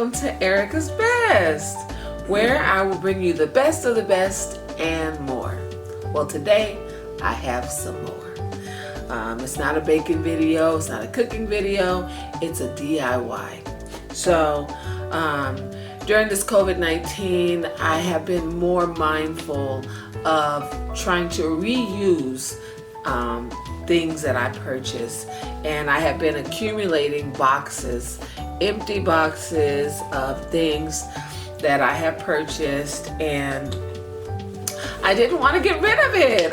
welcome to Erika's Best, where I will bring you the best of the best and more. Well, today I have some more. It's not a baking video, it's not a cooking video, it's a DIY. So during this COVID-19, I have been more mindful of trying to reuse things that I purchase, and I have been accumulating boxes, empty boxes of things that I have purchased, and I didn't want to get rid of it.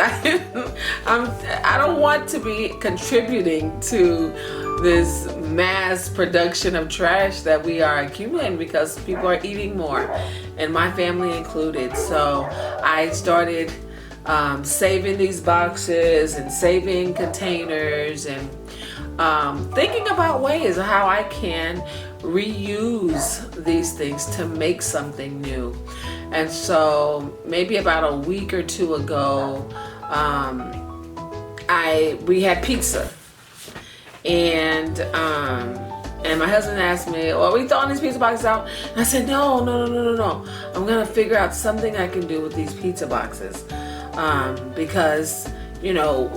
I don't want to be contributing to this mass production of trash that we are accumulating because people are eating more, and my family included. So I started saving these boxes and saving containers and thinking about ways of how I can reuse these things to make something new. And so maybe about a week or two ago, we had pizza, and my husband asked me, well, are we throwing these pizza boxes out? And I said, no. I'm gonna figure out something I can do with these pizza boxes. Because, you know,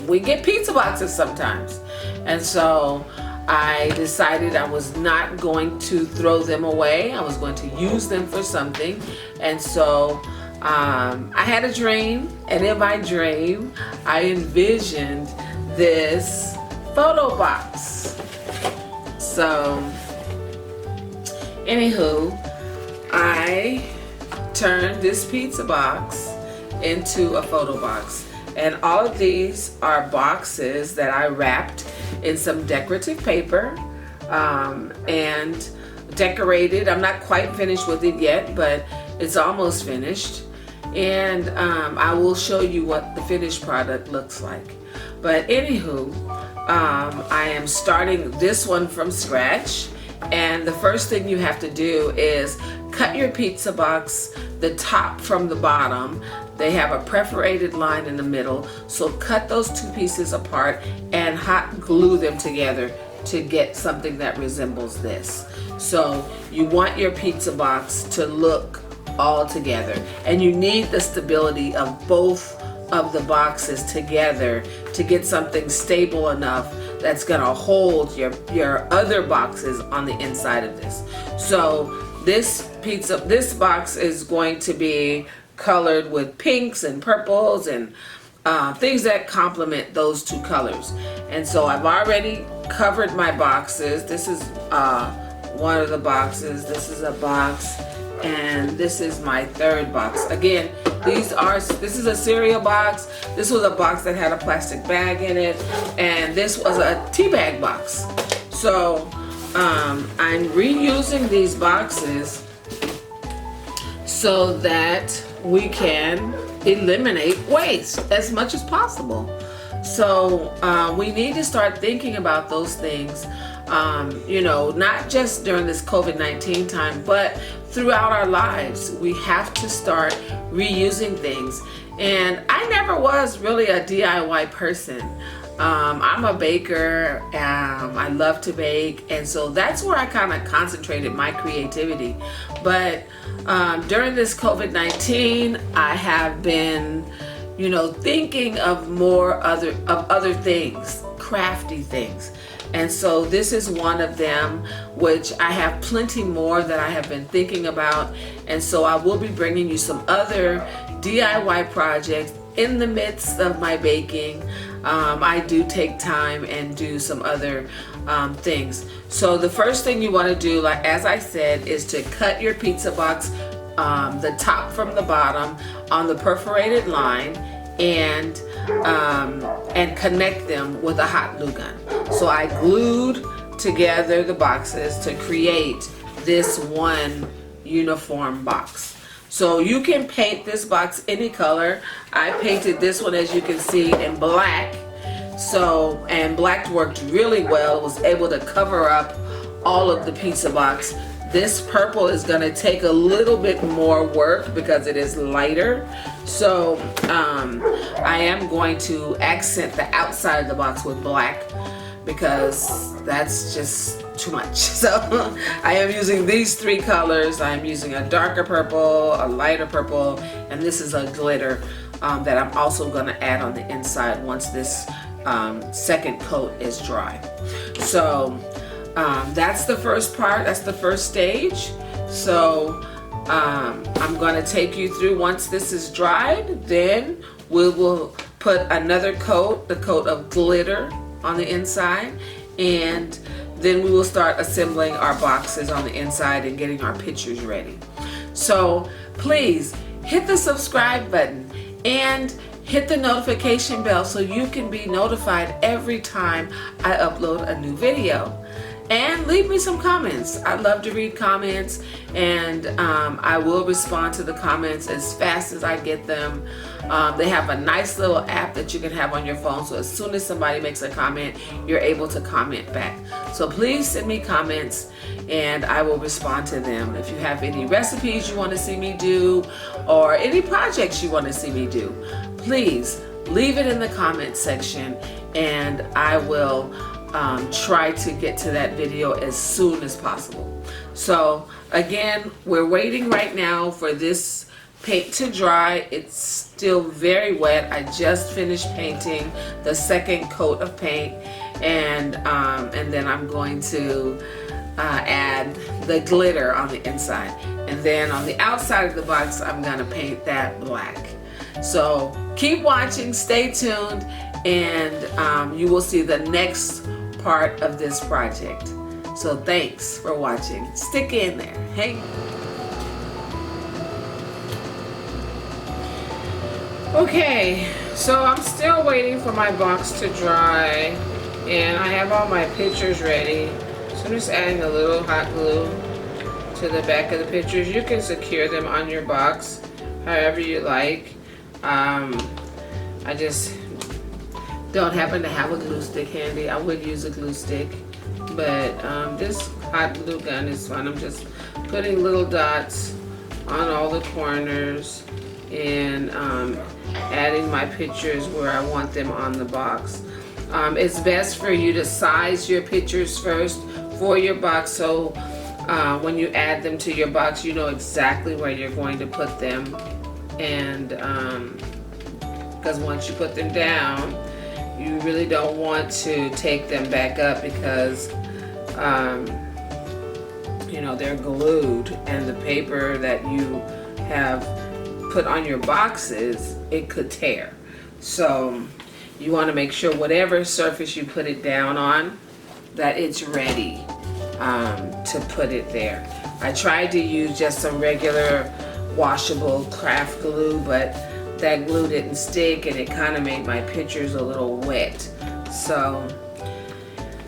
we get pizza boxes sometimes. And so I decided I was not going to throw them away. I was going to use them for something. And so I had a dream, and in my dream, I envisioned this photo box. So, anywho, I turned this pizza box into a photo box. And all of these are boxes that I wrapped in some decorative paper and decorated. I'm not quite finished with it yet, but it's almost finished. And I will show you what the finished product looks like. But anywho, I am starting this one from scratch. And the first thing you have to do is cut your pizza box, the top from the bottom. They have a perforated line in the middle. So cut those two pieces apart and hot glue them together to get something that resembles this. So you want your pizza box to look all together, and you need the stability of both of the boxes together to get something stable enough that's gonna hold your other boxes on the inside of this. So this box is going to be colored with pinks and purples and things that complement those two colors. And so I've already covered my boxes. This is one of the boxes. This is a box, and this is my third box. Again, this is a cereal box. This was a box that had a plastic bag in it, and this was a tea bag box. So I'm reusing these boxes so that we can eliminate waste as much as possible. So we need to start thinking about those things, you know, not just during this COVID-19 time, but throughout our lives. We have to start reusing things. And I never was really a DIY person. I'm a baker. I love to bake, and so that's where I kind of concentrated my creativity. But during this COVID-19, I have been, you know, thinking of other things, crafty things. And so this is one of them, which I have plenty more that I have been thinking about. And so I will be bringing you some other DIY projects in the midst of my baking. I do take time and do some other things. So the first thing you want to do, like as I said, is to cut your pizza box, the top from the bottom on the perforated line, and connect them with a hot glue gun. So I glued together the boxes to create this one uniform box. So you can paint this box any color. I painted this one, as you can see, in black. So, and black worked really well. It was able to cover up all of the pizza box. This purple is going to take a little bit more work because it is lighter. So I am going to accent the outside of the box with black. because that's just too much. So I am using these 3 colors. I'm using a darker purple, a lighter purple, and this is a glitter that I'm also going to add on the inside once this second coat is dry. So that's the first part, that's the first stage. So I'm going to take you through. Once this is dried, then we will put another coat, the coat of glitter on the inside, and then we will start assembling our boxes on the inside and getting our pictures ready. So please hit the subscribe button and hit the notification bell so you can be notified every time I upload a new video. And leave me some comments. I love to read comments, and I will respond to the comments as fast as I get them. They have a nice little app that you can have on your phone, so as soon as somebody makes a comment, you're able to comment back. So please send me comments and I will respond to them. If you have any recipes you want to see me do, or any projects you want to see me do, please leave it in the comment section, and I will try to get to that video as soon as possible. So again, we're waiting right now for this paint to dry. It's still very wet. I just finished painting the second coat of paint, and then I'm going to add the glitter on the inside, and then on the outside of the box I'm gonna paint that black. So keep watching, stay tuned, and you will see the next part of this project. So thanks for watching. Stick in there. Hey. Okay, so I'm still waiting for my box to dry, and I have all my pictures ready. So I'm just adding a little hot glue to the back of the pictures. You can secure them on your box however you like. I just don't happen to have a glue stick handy. I would use a glue stick, but this hot glue gun is fun. I'm just putting little dots on all the corners and adding my pictures where I want them on the box. It's best for you to size your pictures first for your box, so when you add them to your box, you know exactly where you're going to put them. And because once you put them down, you really don't want to take them back up, because you know, they're glued, and the paper that you have put on your boxes, it could tear. So you want to make sure whatever surface you put it down on, that it's ready to put it there. I tried to use just some regular washable craft glue, but that glue didn't stick, and it kind of made my pictures a little wet. So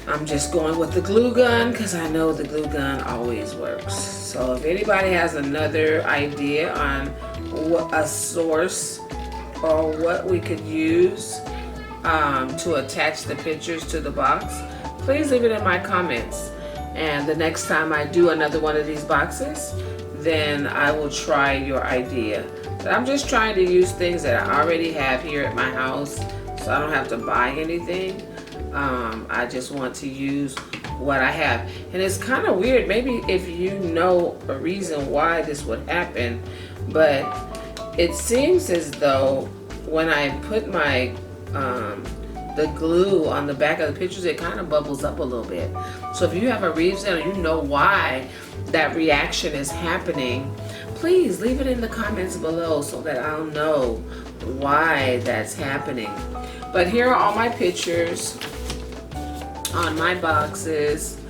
I'm just going with the glue gun, because I know the glue gun always works. So if anybody has another idea on what a source or what we could use to attach the pictures to the box, please leave it in my comments. And the next time I do another one of these boxes, then I will try your idea. But I'm just trying to use things that I already have here at my house, so I don't have to buy anything. I just want to use what I have. And it's kind of weird, maybe if you know a reason why this would happen, but it seems as though when I put my the glue on the back of the pictures, it kind of bubbles up a little bit. So if you have a reason, or you know why that reaction is happening, please leave it in the comments below so that I'll know why that's happening. But here are all my pictures on my boxes.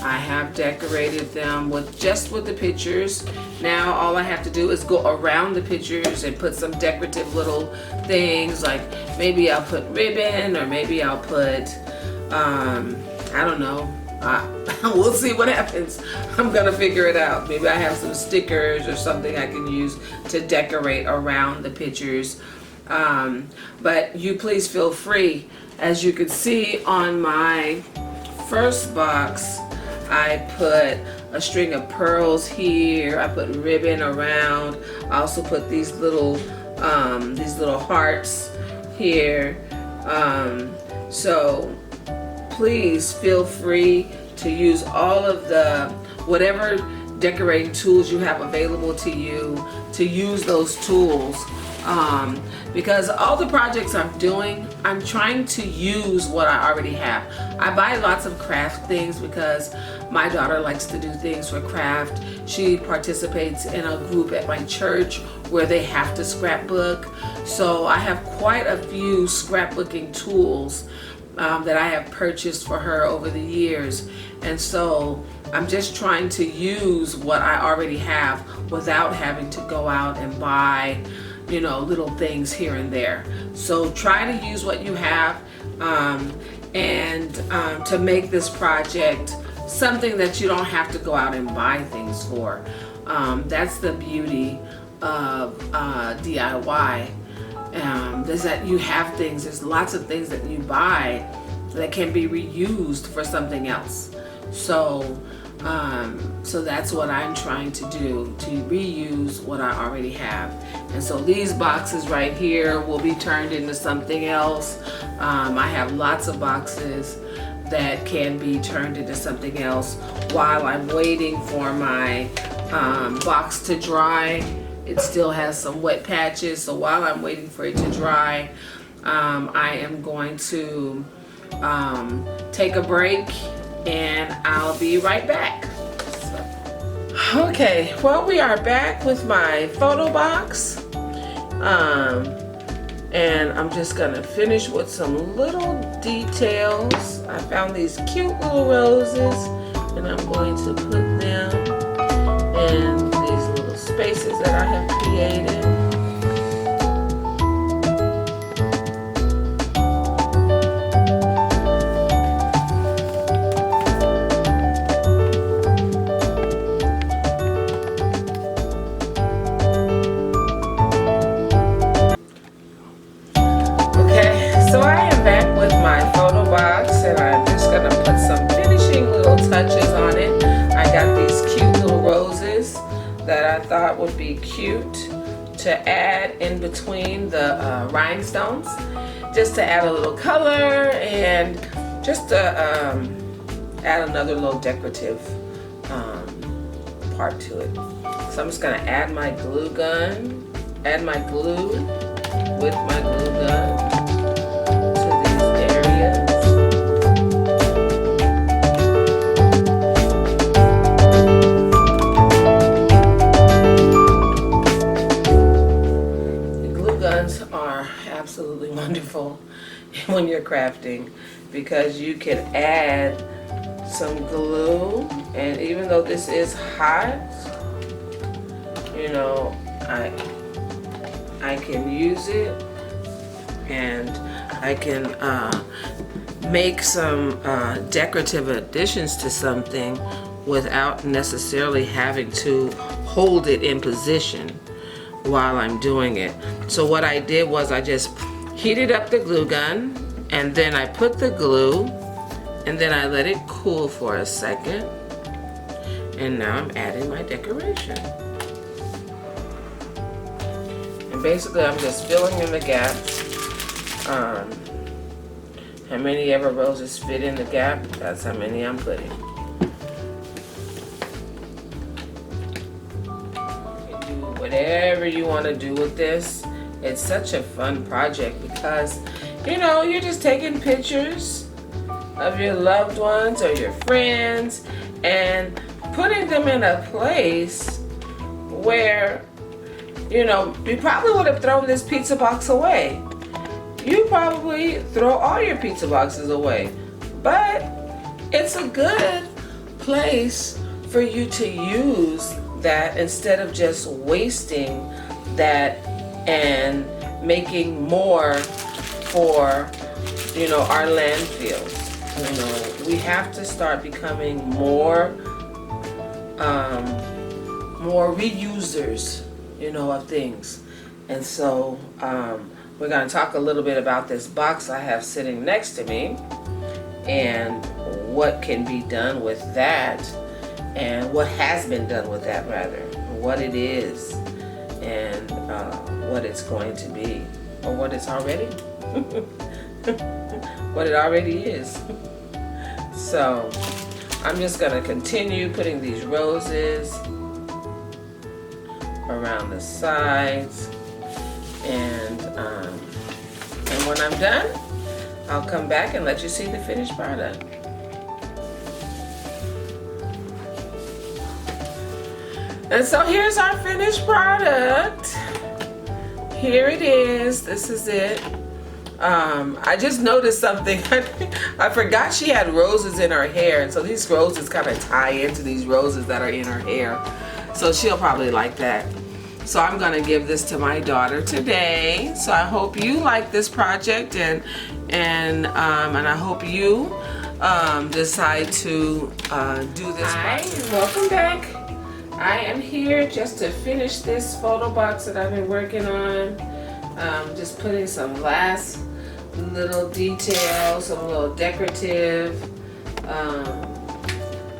I have decorated them with the pictures. Now all I have to do is go around the pictures and put some decorative little things, like maybe I'll put ribbon, or maybe I'll put I don't know, we'll see what happens. I'm gonna figure it out. Maybe I have some stickers or something I can use to decorate around the pictures. But you please feel free. As you can see on my first box, I put a string of pearls here. I put ribbon around. I also put these little hearts here. So please feel free to use all of the whatever decorating tools you have available to you, to use those tools. Because all the projects I'm doing, I'm trying to use what I already have. I buy lots of craft things because my daughter likes to do things for craft. She participates in a group at my church where they have to scrapbook. So I have quite a few scrapbooking tools that I have purchased for her over the years. And so I'm just trying to use what I already have without having to go out and buy, you know, little things here and there. So try to use what you have and to make this project something that you don't have to go out and buy things for. That's the beauty of DIY. Is that you have things, there's lots of things that you buy that can be reused for something else. So that's what I'm trying to do, to reuse what I already have. And so these boxes right here will be turned into something else. I have lots of boxes that can be turned into something else while I'm waiting for my box to dry. It still has some wet patches, so while I'm waiting for it to dry, I am going to take a break and I'll be right back. Okay, well, we are back with my photo box, and I'm just gonna finish with some little details. I found these cute little roses and I'm going to put them in these little spaces that I have created. And I'm just gonna put some finishing little touches on it. I got these cute little roses that I thought would be cute to add in between the rhinestones, just to add a little color and just to add another little decorative part to it. So I'm just gonna add my glue gun, add my glue with my glue gun to these areas. Absolutely wonderful when you're crafting, because you can add some glue, and even though this is hot, you know, I can use it and I can make some decorative additions to something without necessarily having to hold it in position while I'm doing it. So what I did was I just heated up the glue gun, and then I put the glue, and then I let it cool for a second, and now I'm adding my decoration. And basically I'm just filling in the gaps. How many ever roses fit in the gap, that's how many I'm putting. Whatever you want to do with this, it's such a fun project because, you know, you're just taking pictures of your loved ones or your friends and putting them in a place where, you know, you probably would have thrown this pizza box away. You probably throw all your pizza boxes away, but it's a good place for you to use that instead of just wasting that and making more for, you know, our landfills. You know, we have to start becoming more reusers, you know, of things. And so we're going to talk a little bit about this box I have sitting next to me and what can be done with that, and what has been done with that, rather, what it is, and what it's going to be, or what it's already, what it already is. So I'm just gonna continue putting these roses around the sides, and when I'm done, I'll come back and let you see the finished product. And so here's our finished product. Here it is. This is it. I just noticed something. I forgot she had roses in her hair, and so these roses kind of tie into these roses that are in her hair. So she'll probably like that. So I'm gonna give this to my daughter today. So I hope you like this project, and I hope you decide to do this project. Hi, welcome back. I am here just to finish this photo box that I've been working on. Just putting some last little details, some little decorative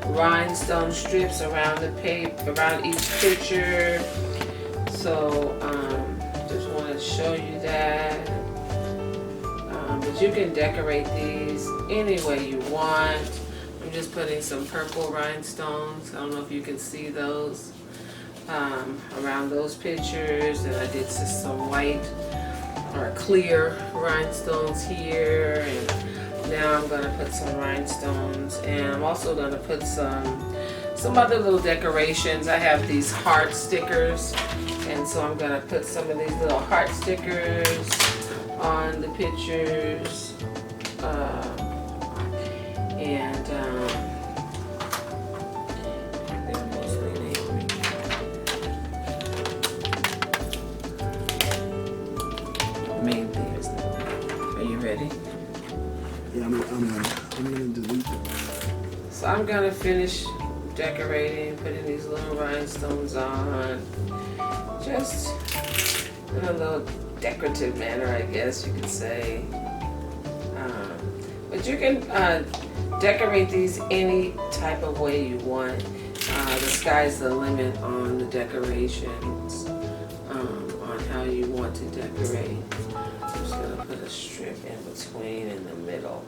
rhinestone strips around the paper, around each picture. So just want to show you that. But you can decorate these any way you want. I'm just putting some purple rhinestones. I don't know if you can see those around those pictures, and I did just some white or clear rhinestones here, and now I'm gonna put some rhinestones, and I'm also gonna put some other little decorations. I have these heart stickers, and so I'm gonna put some of these little heart stickers on the pictures, and they're mostly name. Main thing is that. Are you ready? Yeah, I'm gonna delete them. So I'm gonna finish decorating, putting these little rhinestones on, just in a little decorative manner, I guess you could say. But you can decorate these any type of way you want. The sky's the limit on the decorations, on how you want to decorate. I'm just gonna put a strip in between in the middle.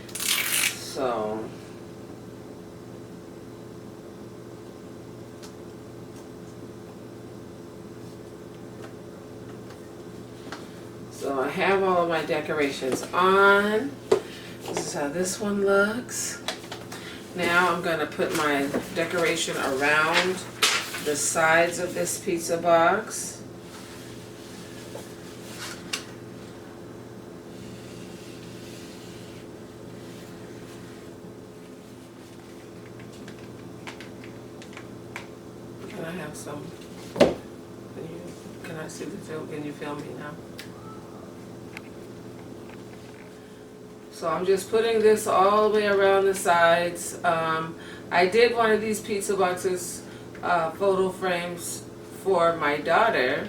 So I have all of my decorations on. This is how this one looks. Now I'm going to put my decoration around the sides of this pizza box. Can I have some? Can I see the film? Can you film me now? So I'm just putting this all the way around the sides. I did one of these pizza boxes photo frames for my daughter,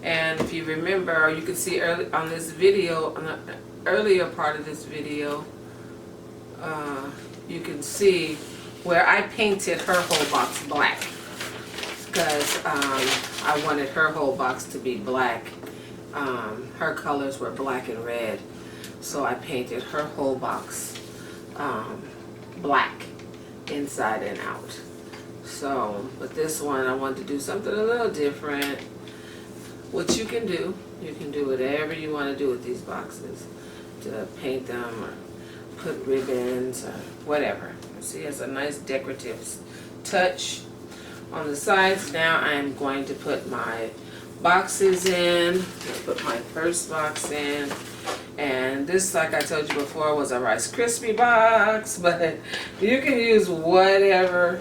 and if you remember, or you can see early on this video, on the earlier part of this video, you can see where I painted her whole box black, because I wanted her whole box to be black. Her colors were black and red. So I painted her whole box black inside and out. So, but this one I wanted to do something a little different. What you can do whatever you want to do with these boxes. To paint them or put ribbons or whatever. See, it's a nice decorative touch on the sides. Now I'm going to put my boxes in. I'll put my first box in. And this, like I told you before, was a Rice Krispie box, but you can use whatever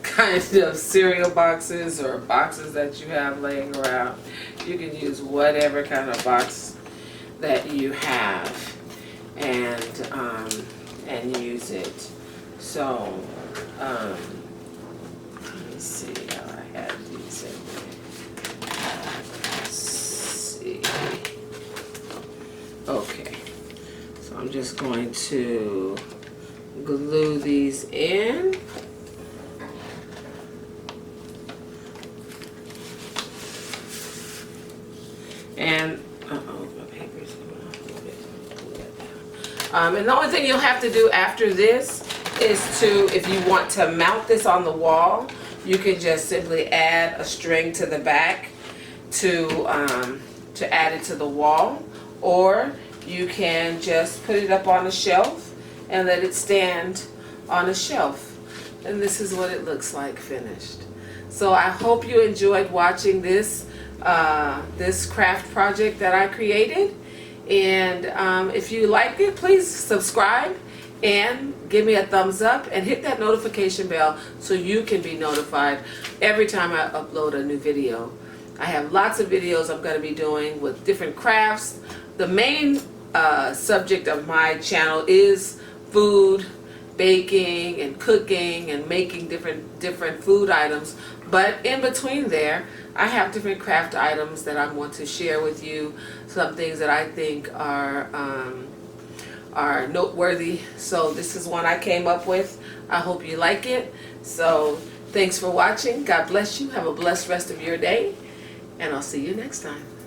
kind of cereal boxes or boxes that you have laying around. You can use whatever kind of box that you have and use it. So let me see how I had these in there. Let's see. Okay, so I'm just going to glue these in. And, my paper's coming off a little bit. And the only thing you'll have to do after this is to, if you want to mount this on the wall, you can just simply add a string to the back to add it to the wall, or you can just put it up on a shelf and let it stand on a shelf. And this is what it looks like finished. So I hope you enjoyed watching this this craft project that I created. And if you liked it, please subscribe and give me a thumbs up and hit that notification bell so you can be notified every time I upload a new video. I have lots of videos I'm going to be doing with different crafts. The main subject of my channel is food, baking and cooking and making different food items, but in between there I have different craft items that I want to share with you, some things that I think are noteworthy. So this is one I came up with. I hope you like it. So thanks for watching. God bless you. Have a blessed rest of your day, and I'll see you next time.